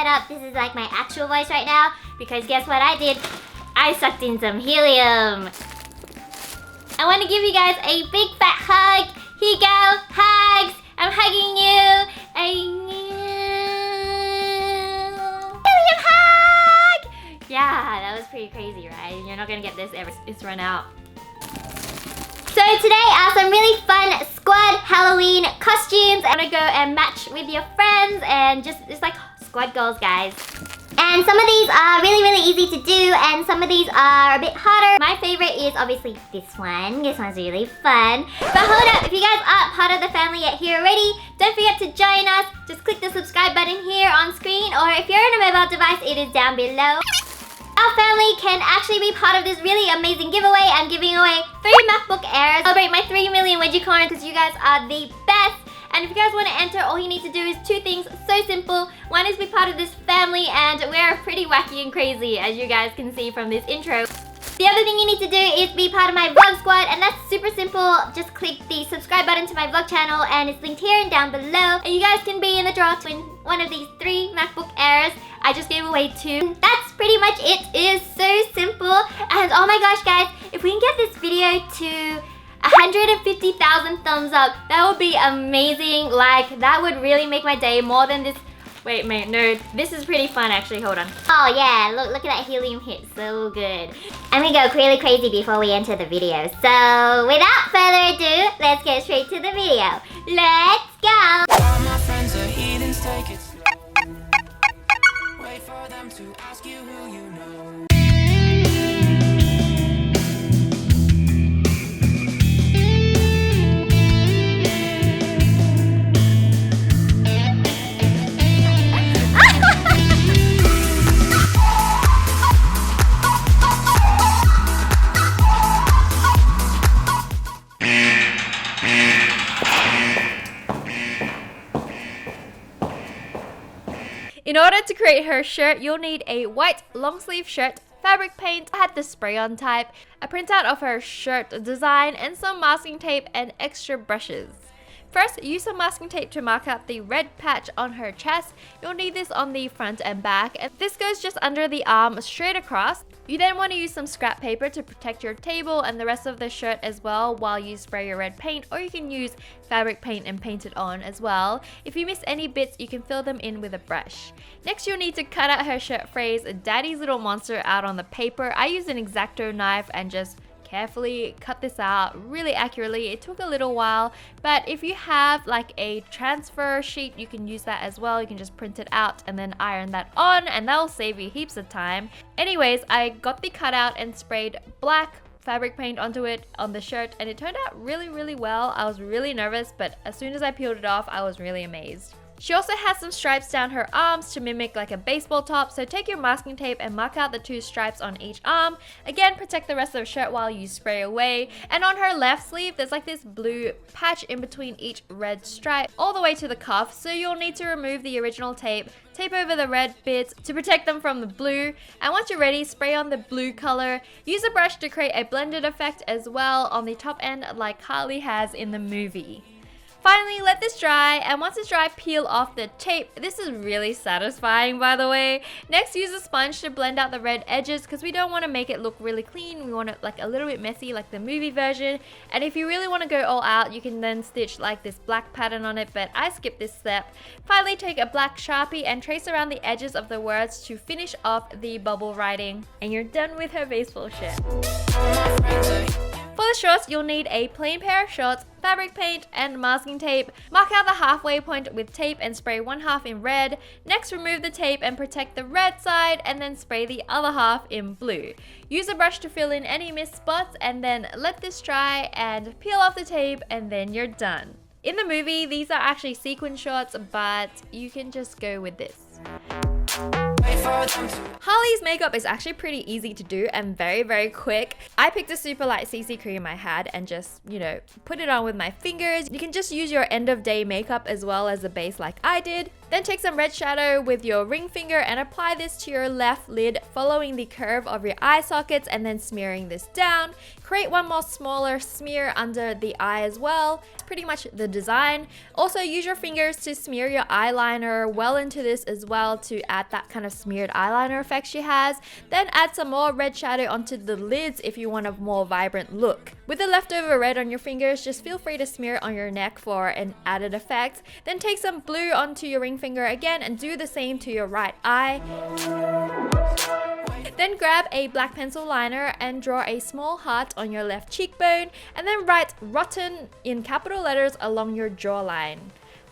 head up, this is like my actual voice right now, because guess what I did? I sucked in some helium. I want to give you guys a big fat hug. Here you go, hugs. I'm hugging you. Helium hug! Yeah, that was pretty crazy, right? You're not gonna get this ever. It's run out. So today are some really fun squad Halloween costumes. I'm gonna go and match with your friends and just like squad goals, guys. And some of these are really easy to do, and some of these are a bit harder. My favorite is obviously this one. This one's really fun. But hold up, if you guys aren't part of the family yet here already, don't forget to join us. Just click the subscribe button here on screen, or if you're on a mobile device, it is down below. Our family can actually be part of this really amazing giveaway. I'm giving away 3 MacBook Airs. Celebrate my 3 million Wedgie because you guys are the best. And if you guys want to enter, all you need to do is 2 things, so simple. One is be part of this family, and we're pretty wacky and crazy, as you guys can see from this intro. The other thing you need to do is be part of my vlog squad, and that's super simple. Just click the subscribe button to my vlog channel, and it's linked here and down below. And you guys can be in the draw to win one of these 3 MacBook Airs. I just gave away 2. That's pretty much it. It is so simple. And oh my gosh, guys, if we can get this video to 150,000 thumbs up, that would be amazing. Like, that would really make my day more than this. Wait, no, this is pretty fun actually, hold on. Oh yeah, look at that helium hit, so good. And we go really crazy before we enter the video. So without further ado, let's get straight to the video. Let's go! All my friends are heathens, take it slow. Wait for them to ask you who you know. In order to create her shirt, you'll need a white long sleeve shirt, fabric paint, I had the spray-on type, a printout of her shirt design, and some masking tape and extra brushes. First, use some masking tape to mark out the red patch on her chest. You'll need this on the front and back, and this goes just under the arm straight across. You then want to use some scrap paper to protect your table and the rest of the shirt as well while you spray your red paint, or you can use fabric paint and paint it on as well. If you miss any bits, you can fill them in with a brush. Next, you'll need to cut out her shirt phrase, Daddy's Little Monster, out on the paper. I used an X-Acto knife and just carefully cut this out really accurately. It took a little while, but if you have like a transfer sheet, you can use that as well. You can just print it out and then iron that on, and that'll save you heaps of time. Anyways, I got the cutout and sprayed black fabric paint onto it on the shirt, and it turned out really well. I was really nervous, but as soon as I peeled it off, I was really amazed. She also has some stripes down her arms to mimic like a baseball top, so take your masking tape and mark out the 2 stripes on each arm. Again, protect the rest of the shirt while you spray away. And on her left sleeve, there's like this blue patch in between each red stripe all the way to the cuff, so you'll need to remove the original tape, tape over the red bits to protect them from the blue, and once you're ready, spray on the blue color. Use a brush to create a blended effect as well on the top end like Harley has in the movie. Finally, let this dry, and once it's dry, peel off the tape. This is really satisfying, by the way. Next, use a sponge to blend out the red edges because we don't want to make it look really clean. We want it like a little bit messy like the movie version. And if you really want to go all out, you can then stitch like this black pattern on it, but I skipped this step. Finally, take a black Sharpie and trace around the edges of the words to finish off the bubble writing. And you're done with her baseball shirt. For the shorts, you'll need a plain pair of shorts, fabric paint, and masking tape. Mark out the halfway point with tape and spray one half in red. Next, remove the tape and protect the red side, and then spray the other half in blue. Use a brush to fill in any missed spots, and then let this dry and peel off the tape, and then you're done. In the movie, these are actually sequin shorts, but you can just go with this. Harley's makeup is actually pretty easy to do and very quick. I picked a super light CC cream I had and just, put it on with my fingers. You can just use your end of day makeup as well as the base like I did. Then take some red shadow with your ring finger and apply this to your left lid, following the curve of your eye sockets and then smearing this down. Create one more smaller smear under the eye as well. It's pretty much the design. Also use your fingers to smear your eyeliner well into this as well to add that kind of smeared eyeliner effect she has. Then add some more red shadow onto the lids if you want a more vibrant look. With the leftover red on your fingers, just feel free to smear it on your neck for an added effect. Then take some blue onto your ring finger again and do the same to your right eye. Then grab a black pencil liner and draw a small heart on your left cheekbone and then write rotten in capital letters along your jawline.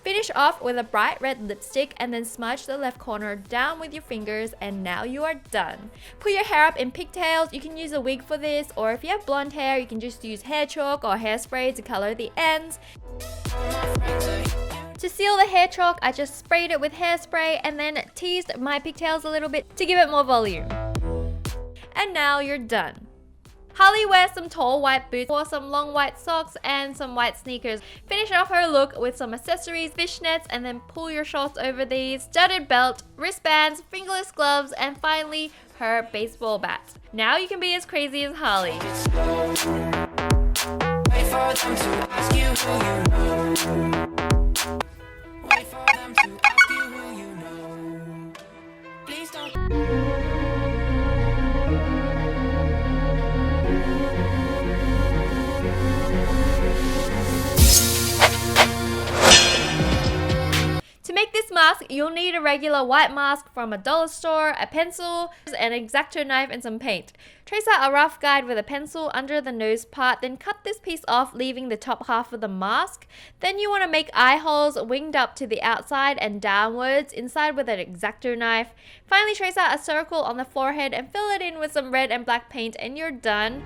Finish off with a bright red lipstick and then smudge the left corner down with your fingers, and now you are done. Put your hair up in pigtails. You can use a wig for this, or if you have blonde hair, you can just use hair chalk or hairspray to color the ends. To seal the hair chalk, I just sprayed it with hairspray and then teased my pigtails a little bit to give it more volume. And now you're done. Harley wears some tall white boots, wore some long white socks and some white sneakers. Finish off her look with some accessories, fishnets, and then pull your shorts over these, studded belt, wristbands, fingerless gloves, and finally her baseball bat. Now you can be as crazy as Harley. Wait for them to ask you who you know. Wait for them to ask you who you know. Please don't. To make this mask, you'll need a regular white mask from a dollar store, a pencil, an X-Acto knife, and some paint. Trace out a rough guide with a pencil under the nose part, then cut this piece off, leaving the top half of the mask. Then you want to make eye holes winged up to the outside and downwards, inside with an X-Acto knife. Finally, trace out a circle on the forehead and fill it in with some red and black paint, and you're done.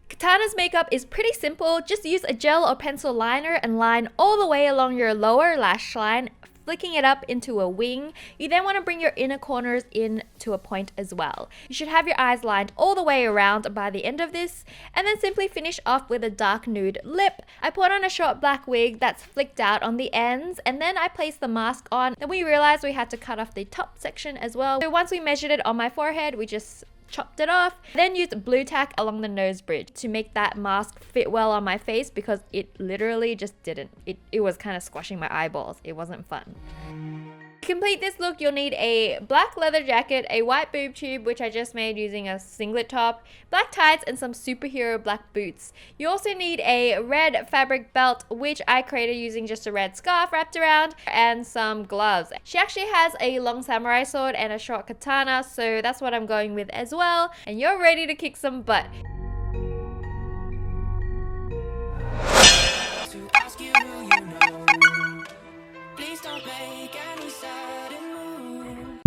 Katana's makeup is pretty simple. Just use a gel or pencil liner and line all the way along your lower lash line, flicking it up into a wing. You then want to bring your inner corners in to a point as well. You should have your eyes lined all the way around by the end of this, and then simply finish off with a dark nude lip. I put on a short black wig that's flicked out on the ends, and then I placed the mask on. Then we realized we had to cut off the top section as well. So once we measured it on my forehead, we just chopped it off. Then used blue tack along the nose bridge to make that mask fit well on my face, because it literally just didn't. It was kind of squashing my eyeballs. It wasn't fun. To complete this look, you'll need a black leather jacket, a white boob tube, which I just made using a singlet top, black tights, and some superhero black boots. You also need a red fabric belt, which I created using just a red scarf wrapped around, and some gloves. She actually has a long samurai sword and a short katana, so that's what I'm going with as well. And you're ready to kick some butt. To ask you who you know. Please don't make any sudden move.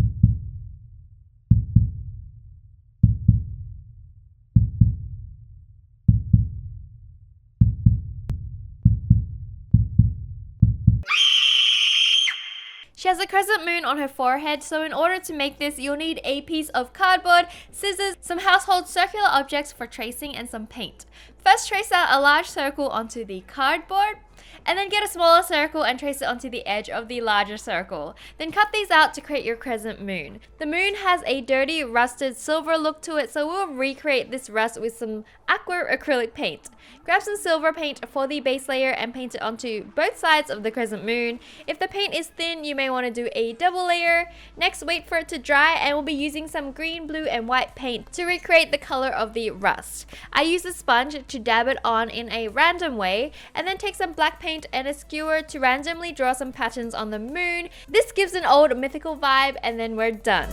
She has a crescent moon on her forehead, so in order to make this, you'll need a piece of cardboard, scissors, some household circular objects for tracing, and some paint. First, trace out a large circle onto the cardboard, and then get a smaller circle and trace it onto the edge of the larger circle. Then cut these out to create your crescent moon. The moon has a dirty, rusted silver look to it, so we'll recreate this rust with some aqua acrylic paint. Grab some silver paint for the base layer and paint it onto both sides of the crescent moon. If the paint is thin, you may want to do a double layer. Next, wait for it to dry, and we'll be using some green, blue, and white paint to recreate the color of the rust. I use a sponge to dab it on in a random way, and then take some black paint and a skewer to randomly draw some patterns on the moon. This gives an old mythical vibe, and then we're done.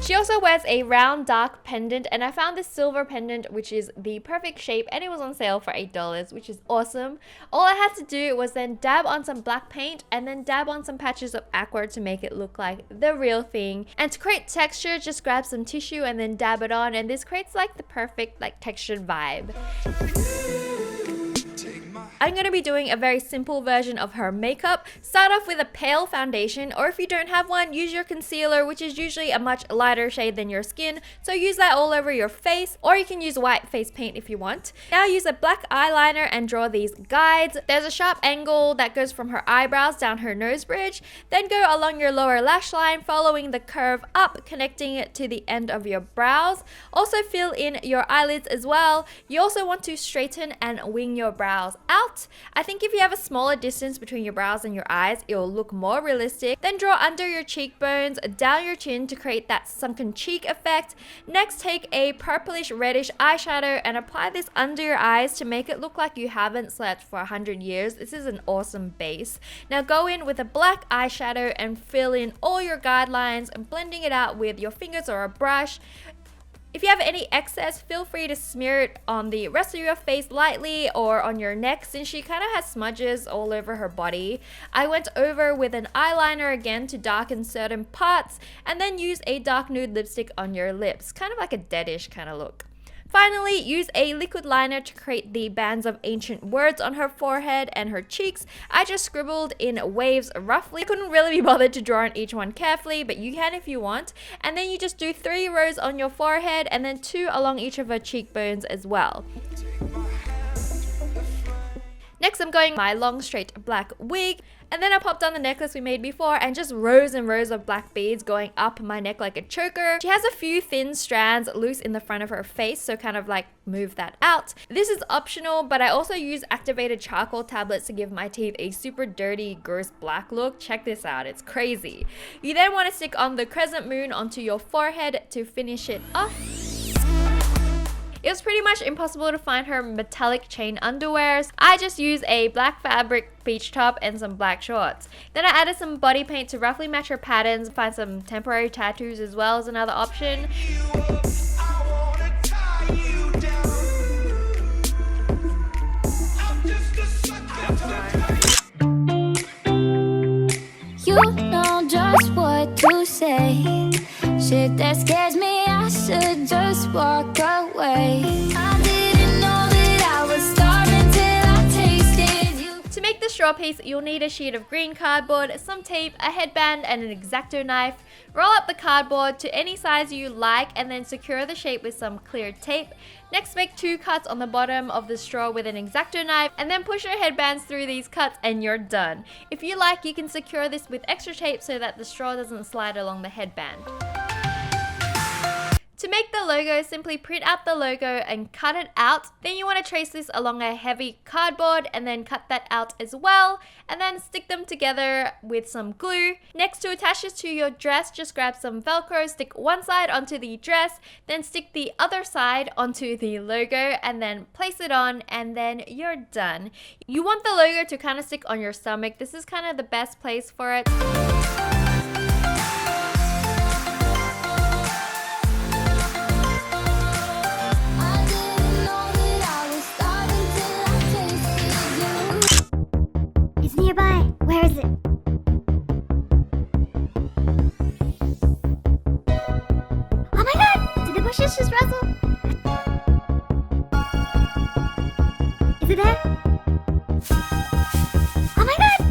She also wears a round dark pendant, and I found this silver pendant which is the perfect shape, and it was on sale for $8, which is awesome. All I had to do was then dab on some black paint and then dab on some patches of aqua to make it look like the real thing. And to create texture, just grab some tissue and then dab it on, and this creates like the perfect like textured vibe. Take my I'm going to be doing a very simple version of her makeup. Start off with a pale foundation, or if you don't have one, use your concealer, which is usually a much lighter shade than your skin, so use that all over your face, or you can use white face paint if you want. Now use a black eyeliner and draw these guides. There's a sharp angle that goes from her eyebrows down her nose bridge, then go along your lower lash line, following the curve up, connecting it to the end of your brows. Also fill in your eyelids as well. You also want to straighten and wing your brows out. I think if you have a smaller distance between your brows and your eyes, it will look more realistic. Then draw under your cheekbones, down your chin to create that sunken cheek effect. Next, take a purplish reddish eyeshadow and apply this under your eyes to make it look like you haven't slept for 100 years. This is an awesome base. Now go in with a black eyeshadow and fill in all your guidelines and blending it out with your fingers or a brush. If you have any excess, feel free to smear it on the rest of your face lightly or on your neck, since she kind of has smudges all over her body. I went over with an eyeliner again to darken certain parts, and then use a dark nude lipstick on your lips, kind of like a deadish kind of look. Finally, use a liquid liner to create the bands of ancient words on her forehead and her cheeks. I just scribbled in waves roughly. I couldn't really be bothered to draw on each one carefully, but you can if you want. And then you just do 3 rows on your forehead and then 2 along each of her cheekbones as well. Next, I'm going my long straight black wig, and then I popped on the necklace we made before and just rows and rows of black beads going up my neck like a choker. She has a few thin strands loose in the front of her face, so kind of like move that out. This is optional, but I also use activated charcoal tablets to give my teeth a super dirty, gross black look. Check this out, it's crazy. You then want to stick on the crescent moon onto your forehead to finish it off. It was pretty much impossible to find her metallic chain underwears. I just used a black fabric beach top and some black shorts. Then I added some body paint to roughly match her patterns. Find some temporary tattoos as well as another option. You know just what to say. Shit that scares me, I should just walk away. I didn't know that I was starving till I tasted you. To make the straw piece, you'll need a sheet of green cardboard, some tape, a headband, and an X-Acto knife. Roll up the cardboard to any size you like and then secure the shape with some clear tape. Next, make 2 cuts on the bottom of the straw with an X-Acto knife and then push your headbands through these cuts and you're done. If you like, you can secure this with extra tape so that the straw doesn't slide along the headband. To make the logo, simply print out the logo and cut it out. Then you want to trace this along a heavy cardboard and then cut that out as well. And then stick them together with some glue. Next, to attach this to your dress, just grab some Velcro, stick one side onto the dress, then stick the other side onto the logo and then place it on, and then you're done. You want the logo to kind of stick on your stomach. This is kind of the best place for it. Nearby. Where is it? Oh my god! Did the bushes just rustle? Is it there? Oh my god!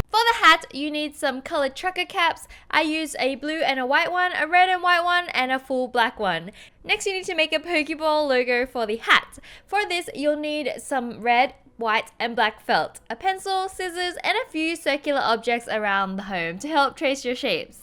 For the hat, you need some colored trucker caps. I used a blue and a white one, a red and white one, and a full black one. Next, you need to make a Pokeball logo for the hat. For this, you'll need some red, white, and black felt, a pencil, scissors, and a few circular objects around the home to help trace your shapes.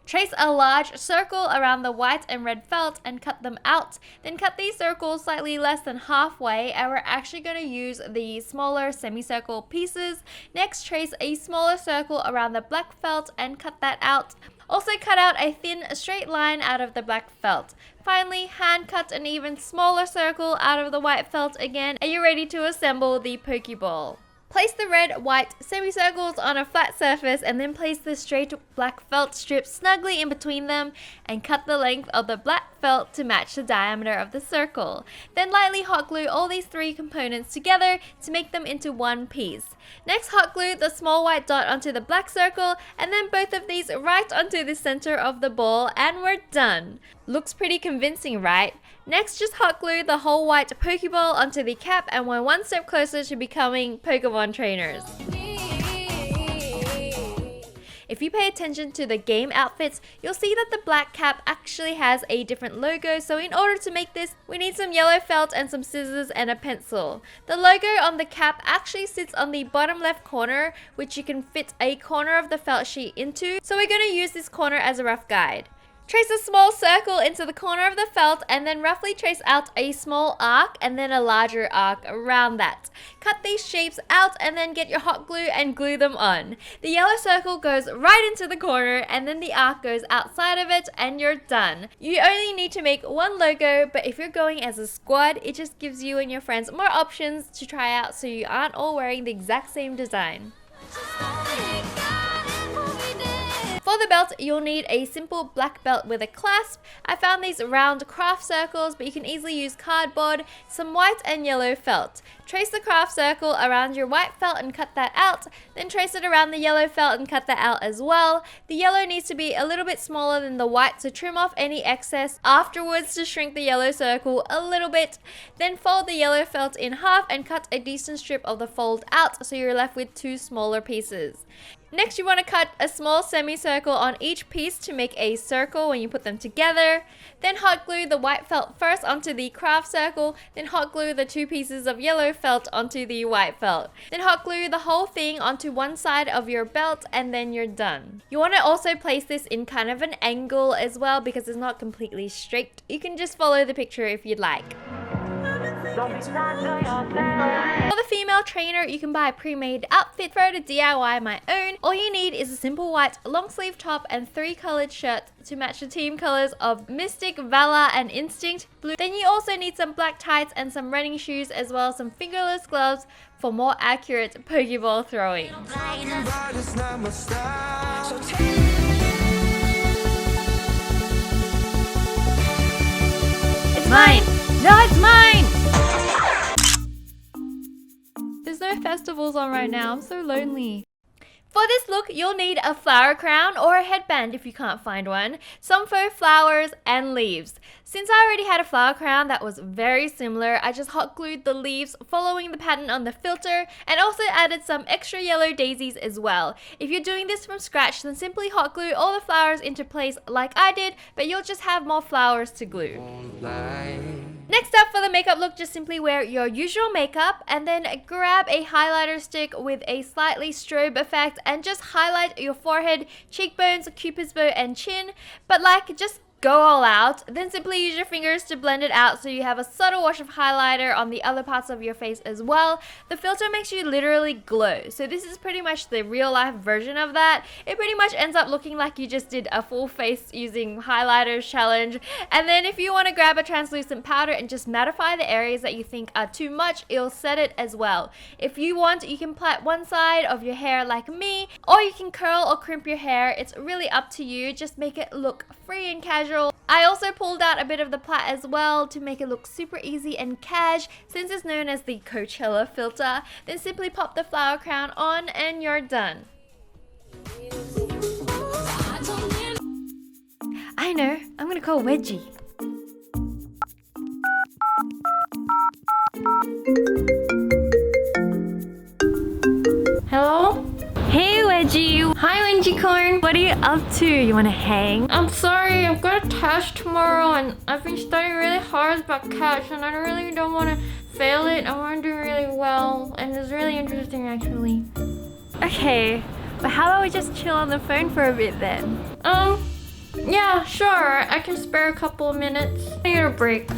Trace a large circle around the white and red felt and cut them out. Then cut these circles slightly less than halfway, and we're actually going to use the smaller semicircle pieces. Next, trace a smaller circle around the black felt and cut that out. Also cut out a thin straight line out of the black felt. Finally, hand cut an even smaller circle out of the white felt again, and you're ready to assemble the Pokeball. Place the red, white semicircles on a flat surface and then place the straight black felt strips snugly in between them and cut the length of the black felt to match the diameter of the circle. Then lightly hot glue all these three components together to make them into one piece. Next, hot glue the small white dot onto the black circle and then both of these right onto the center of the ball, and we're done. Looks pretty convincing, right? Next, just hot glue the whole white Pokeball onto the cap and we're one step closer to becoming Pokemon trainers. If you pay attention to the game outfits, you'll see that the black cap actually has a different logo, so in order to make this, we need some yellow felt and some scissors and a pencil. The logo on the cap actually sits on the bottom left corner, which you can fit a corner of the felt sheet into, so we're going to use this corner as a rough guide. Trace a small circle into the corner of the felt and then roughly trace out a small arc and then a larger arc around that. Cut these shapes out and then get your hot glue and glue them on. The yellow circle goes right into the corner and then the arc goes outside of it and you're done. You only need to make one logo, but if you're going as a squad, it just gives you and your friends more options to try out so you aren't all wearing the exact same design. For the belt, you'll need a simple black belt with a clasp. I found these round craft circles, but you can easily use cardboard, some white and yellow felt. Trace the craft circle around your white felt and cut that out, then trace it around the yellow felt and cut that out as well. The yellow needs to be a little bit smaller than the white to trim off any excess afterwards to shrink the yellow circle a little bit. Then fold the yellow felt in half and cut a decent strip of the fold out so you're left with two smaller pieces. Next, you want to cut a small semicircle on each piece to make a circle when you put them together. Then hot glue the white felt first onto the craft circle, then hot glue the two pieces of yellow felt onto the white felt. Then hot glue the whole thing onto one side of your belt and then you're done. You want to also place this in kind of an angle as well because it's not completely straight. You can just follow the picture if you'd like. For the female trainer, you can buy a pre-made outfit. For to DIY my own, all you need is a simple white long sleeve top and 3 colored shirt to match the team colors of Mystic, Valor and Instinct Blue. Then you also need some black tights and some running shoes as well as some fingerless gloves for more accurate Pokeball throwing. It's mine! No, it's mine! There's no festivals on right now, I'm so lonely. For this look, you'll need a flower crown or a headband if you can't find one, some faux flowers, and leaves. Since I already had a flower crown that was very similar, I just hot glued the leaves following the pattern on the filter and also added some extra yellow daisies as well. If you're doing this from scratch, then simply hot glue all the flowers into place like I did, but you'll just have more flowers to glue. Next up, for the makeup look, just simply wear your usual makeup and then grab a highlighter stick with a slightly strobe effect and just highlight your forehead, cheekbones, cupid's bow and chin, but just go all out. Then simply use your fingers to blend it out so you have a subtle wash of highlighter on the other parts of your face as well. The filter makes you literally glow, so this is pretty much the real life version of that. It pretty much ends up looking like you just did a full face using highlighters challenge. And then if you want to grab a translucent powder and just mattify the areas that you think are too much, it'll set it as well. If you want, you can plait one side of your hair like me, or you can curl or crimp your hair. It's really up to you. Just make it look free and casual. I also pulled out a bit of the plait as well to make it look super easy and cash, since it's known as the Coachella filter. Then simply pop the flower crown on and you're done. I know, I'm gonna call Wedgie. Hello? Hey Wedgie! Hi Wengie-corn! What are you up to? You wanna hang? I'm sorry, I've got a test tomorrow and I've been studying really hard about cats and I really don't want to fail it. I want to do really well and it's really interesting actually. Okay, but how about we just chill on the phone for a bit then? Yeah, sure. I can spare a couple of minutes. I need a break.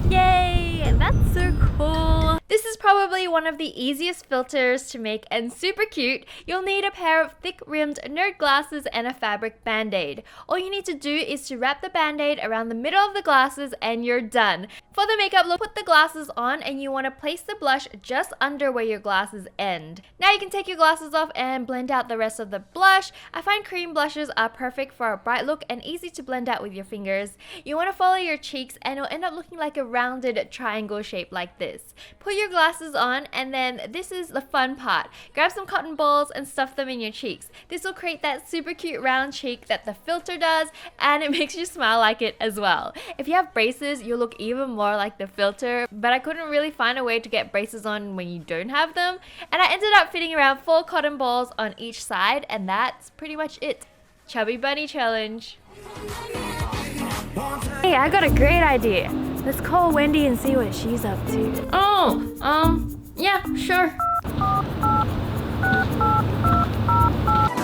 Yay! That's so cool! This is probably one of the easiest filters to make and super cute, you'll need a pair of thick-rimmed nerd glasses and a fabric band-aid. All you need to do is to wrap the band-aid around the middle of the glasses and you're done. For the makeup look, put the glasses on and you want to place the blush just under where your glasses end. Now you can take your glasses off and blend out the rest of the blush. I find cream blushes are perfect for a bright look and easy to blend out with your fingers. You want to follow your cheeks and it'll end up looking like a rounded triangle shape like this. Put your glasses on and then this is the fun part. Grab some cotton balls and stuff them in your cheeks. This will create that super cute round cheek that the filter does and it makes you smile like it as well. If you have braces, you'll look even more like the filter, but I couldn't really find a way to get braces on when you don't have them, and I ended up fitting around 4 cotton balls on each side, and that's pretty much it. Chubby Bunny Challenge. Hey, I got a great idea. Let's call Wendy and see what she's up to. Oh, yeah, sure.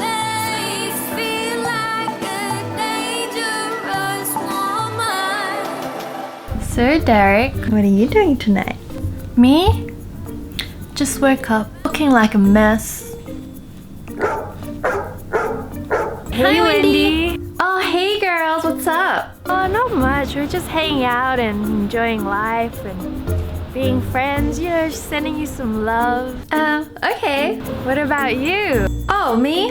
Days feel like a dangerous woman. So Derek, what are you doing tonight? Me? Just woke up looking like a mess. Hey Wendy! Oh, hey girls, what's up? Oh, not much. We're just hanging out and enjoying life and being friends, you know, just sending you some love. Okay. What about you? Oh, me?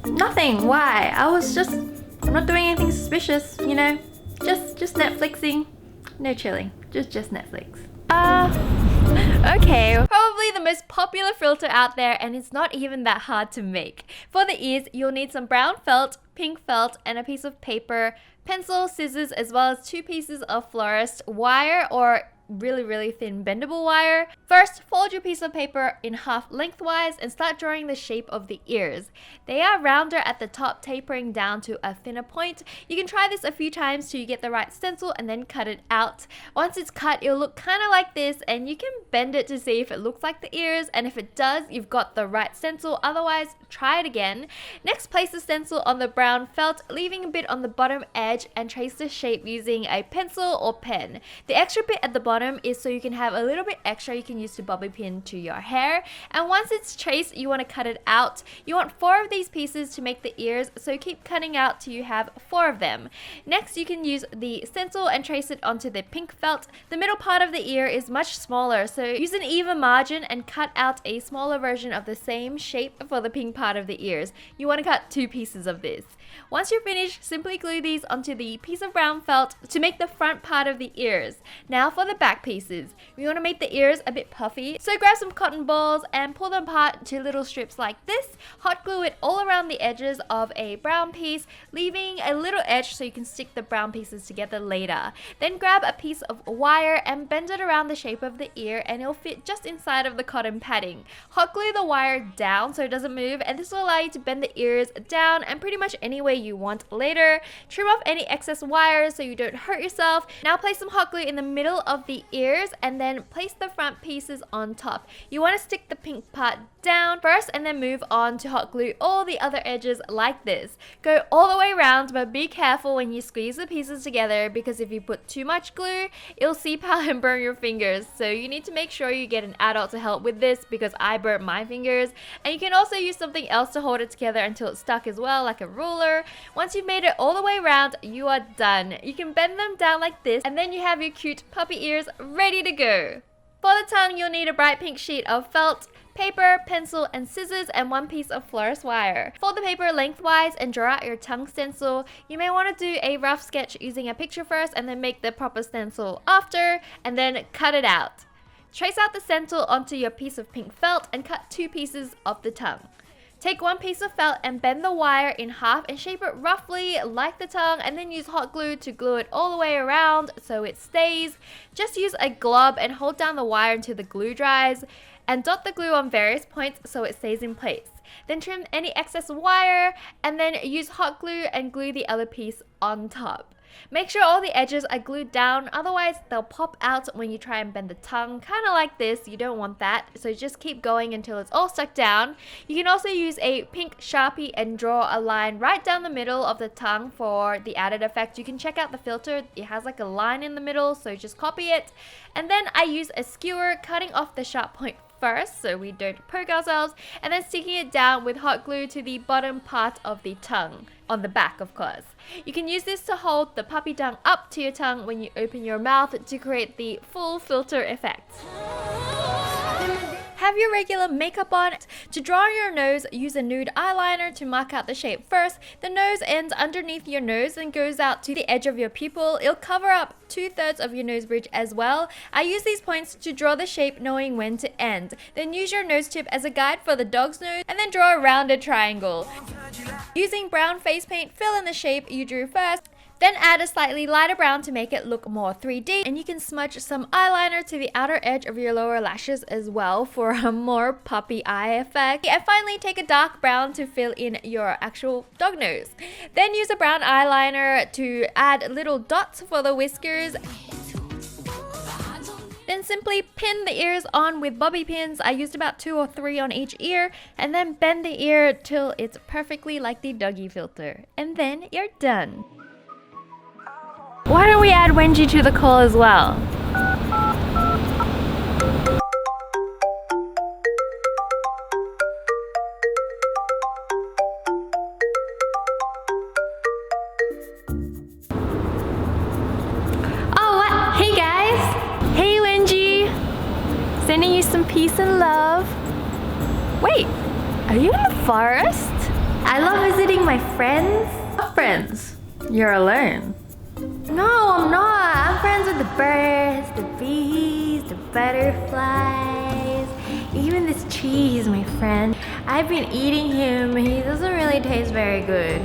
Nothing. Why? I'm not doing anything suspicious, you know? Just Netflixing. No chilling. Just Netflix. Okay, probably the most popular filter out there, and it's not even that hard to make. For the ears, you'll need some brown felt, pink felt, and a piece of paper, pencil, scissors, as well as 2 pieces of florist wire or really thin bendable wire. First, fold your piece of paper in half lengthwise and start drawing the shape of the ears. They are rounder at the top, tapering down to a thinner point. You can try this a few times till you get the right stencil and then cut it out. Once it's cut, it'll look kind of like this, and you can bend it to see if it looks like the ears, and if it does, you've got the right stencil. Otherwise, try it again. Next, place the stencil on the brown felt, leaving a bit on the bottom edge, and trace the shape using a pencil or pen. The extra bit at the bottom is so you can have a little bit extra you can use to bobby pin to your hair, and once it's traced, you want to cut it out. You want 4 of these pieces to make the ears, so keep cutting out till you have 4 of them. Next, you can use the stencil and trace it onto the pink felt. The middle part of the ear is much smaller, so use an even margin and cut out a smaller version of the same shape for the pink part of the ears. You want to cut 2 pieces of this. Once you're finished, simply glue these onto the piece of brown felt to make the front part of the ears. Now for the back pieces. We want to make the ears a bit puffy, so grab some cotton balls and pull them apart to little strips like this. Hot glue it all around the edges of a brown piece, leaving a little edge so you can stick the brown pieces together later. Then grab a piece of wire and bend it around the shape of the ear, and it'll fit just inside of the cotton padding. Hot glue the wire down so it doesn't move, and this will allow you to bend the ears down and pretty much any way you want later. Trim off any excess wires so you don't hurt yourself. Now place some hot glue in the middle of the ears and then place the front pieces on top. You want to stick the pink part down first and then move on to hot glue all the other edges like this. Go all the way around, but be careful when you squeeze the pieces together, because if you put too much glue, it'll seep out and burn your fingers. So you need to make sure you get an adult to help with this, because I burnt my fingers. And you can also use something else to hold it together until it's stuck as well, like a ruler. Once you've made it all the way around, you are done. You can bend them down like this, and then you have your cute puppy ears ready to go. For the tongue, you'll need a bright pink sheet of felt, paper, pencil, and scissors, and 1 piece of florist wire. Fold the paper lengthwise and draw out your tongue stencil. You may want to do a rough sketch using a picture first and then make the proper stencil after, and then cut it out. Trace out the stencil onto your piece of pink felt and cut 2 pieces of the tongue. Take 1 piece of felt and bend the wire in half and shape it roughly like the tongue, and then use hot glue to glue it all the way around so it stays. Just use a glob and hold down the wire until the glue dries, and dot the glue on various points so it stays in place. Then trim any excess wire and then use hot glue and glue the other piece on top. Make sure all the edges are glued down, otherwise they'll pop out when you try and bend the tongue, kind of like this. You don't want that, so just keep going until it's all stuck down. You can also use a pink Sharpie and draw a line right down the middle of the tongue for the added effect. You can check out the filter, it has like a line in the middle, so just copy it. And then I use a skewer, cutting off the sharp point first so we don't poke ourselves, and then sticking it down with hot glue to the bottom part of the tongue, on the back of course. You can use this to hold the puppy tongue up to your tongue when you open your mouth to create the full filter effect. Have your regular makeup on. To draw your nose, use a nude eyeliner to mark out the shape first. The nose ends underneath your nose and goes out to the edge of your pupil. It'll cover up 2/3 of your nose bridge as well. I use these points to draw the shape, knowing when to end. Then use your nose tip as a guide for the dog's nose, and then draw a rounded triangle. Using brown face paint, fill in the shape you drew first. Then add a slightly lighter brown to make it look more 3D, and you can smudge some eyeliner to the outer edge of your lower lashes as well for a more puppy eye effect. And finally, take a dark brown to fill in your actual dog nose. Then use a brown eyeliner to add little dots for the whiskers. Then simply pin the ears on with bobby pins. I used about 2 or 3 on each ear, and then bend the ear till it's perfectly like the doggy filter. And then you're done. Why don't we add Wenji to the call as well? Oh, what? Hey guys! Hey Wenji! Sending you some peace and love. Wait, are you in the forest? I love visiting my friends. What friends? You're alone. No, I'm not. I'm friends with the birds, the bees, the butterflies, even this tree is my friend. I've been eating him. He doesn't really taste very good.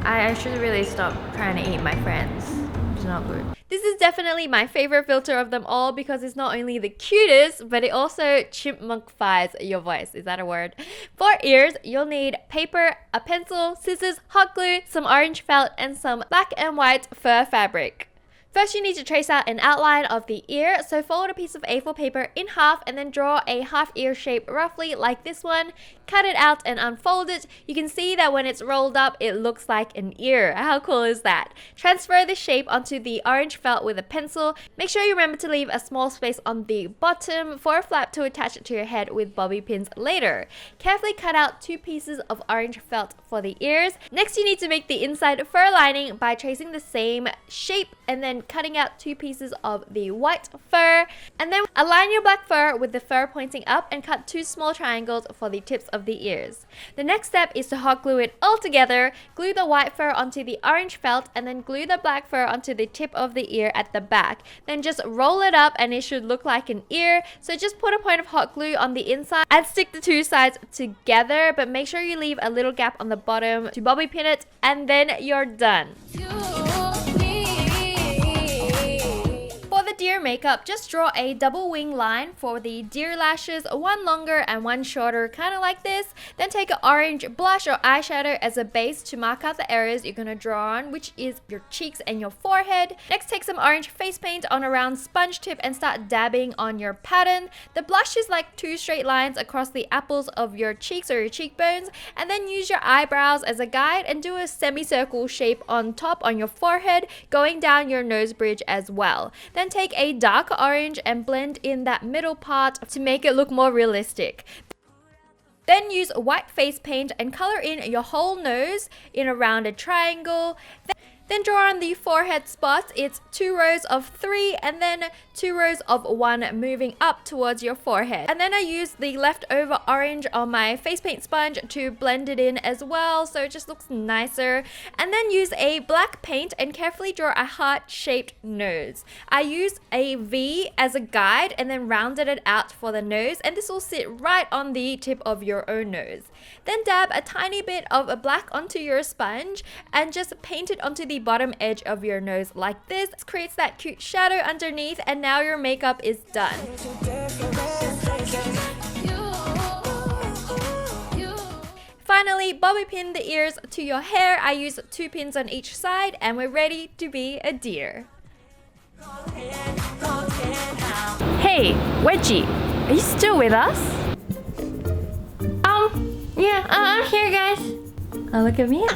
I should really stop trying to eat my friends. It's not good. This is definitely my favorite filter of them all because it's not only the cutest, but it also chipmunkifies your voice. Is that a word? For ears, you'll need paper, a pencil, scissors, hot glue, some orange felt, and some black and white fur fabric. First, you need to trace out an outline of the ear, so fold a piece of A4 paper in half and then draw a half ear shape roughly like this one. Cut it out and unfold it. You can see that when it's rolled up, it looks like an ear. How cool is that? Transfer the shape onto the orange felt with a pencil. Make sure you remember to leave a small space on the bottom for a flap to attach it to your head with bobby pins later. Carefully cut out 2 pieces of orange felt for the ears. Next, you need to make the inside fur lining by tracing the same shape and then cutting out 2 pieces of the white fur. And then align your black fur with the fur pointing up and cut 2 small triangles for the tips of the ears. The next step is to hot glue it all together. Glue the white fur onto the orange felt and then glue the black fur onto the tip of the ear at the back. Then just roll it up and it should look like an ear. So just put a point of hot glue on the inside and stick the 2 sides together, but make sure you leave a little gap on the bottom to bobby pin it, and then you're done. For the deer makeup, just draw a double wing line for the deer lashes, one longer and one shorter, kind of like this. Then take an orange blush or eyeshadow as a base to mark out the areas you're going to draw on, which is your cheeks and your forehead. Next, take some orange face paint on a round sponge tip and start dabbing on your pattern. The blush is like 2 straight lines across the apples of your cheeks or your cheekbones, and then use your eyebrows as a guide and do a semicircle shape on top on your forehead, going down your nose bridge as well. Then take a dark orange and blend in that middle part to make it look more realistic. Then use white face paint and color in your whole nose in a rounded triangle. Then draw on the forehead spots. It's 2 rows of 3 and then 2 rows of 1 moving up towards your forehead. And then I use the leftover orange on my face paint sponge to blend it in as well, so it just looks nicer. And then use a black paint and carefully draw a heart-shaped nose. I used a V as a guide and then rounded it out for the nose, and this will sit right on the tip of your own nose. Then dab a tiny bit of a black onto your sponge and just paint it onto the bottom edge of your nose like this. It creates that cute shadow underneath, and now your makeup is done. finally, bobby pin the ears to your hair. I use 2 pins on each side and we're ready to be a deer. Hey, Wedgie, are you still with us? Yeah, I'm here, guys. Oh, look at me.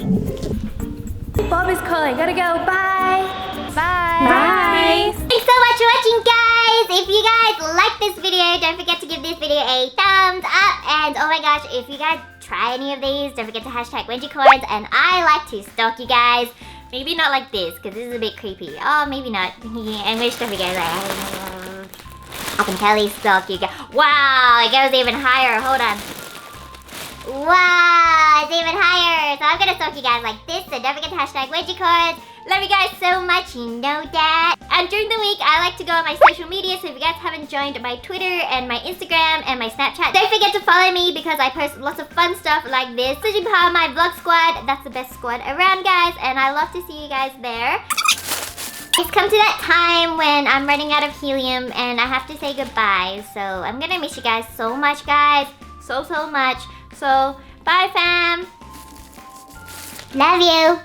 Bob is calling. Gotta go. Bye. Bye. Bye. Thanks so much for watching, guys. If you guys like this video, don't forget to give this video a thumbs up. And oh my gosh, if you guys try any of these, don't forget to hashtag WedgieCorns. And I like to stalk you guys. Maybe not like this, because this is a bit creepy. Oh, maybe not. And wish don't forget. I can totally stalk you guys. Wow, it goes even higher. Hold on. Wow, it's even higher. So I'm gonna stalk you guys like this. So don't forget to hashtag WedgieCorns. Love you guys so much, you know that. And during the week, I like to go on my social media. So if you guys haven't joined my Twitter and my Instagram and my Snapchat, don't forget to follow me because I post lots of fun stuff like this. Suji Power, my vlog squad. That's the best squad around, guys. And I love to see you guys there. It's come to that time when I'm running out of helium and I have to say goodbye. So I'm gonna miss you guys so much, guys. So much. So, bye fam. Love you.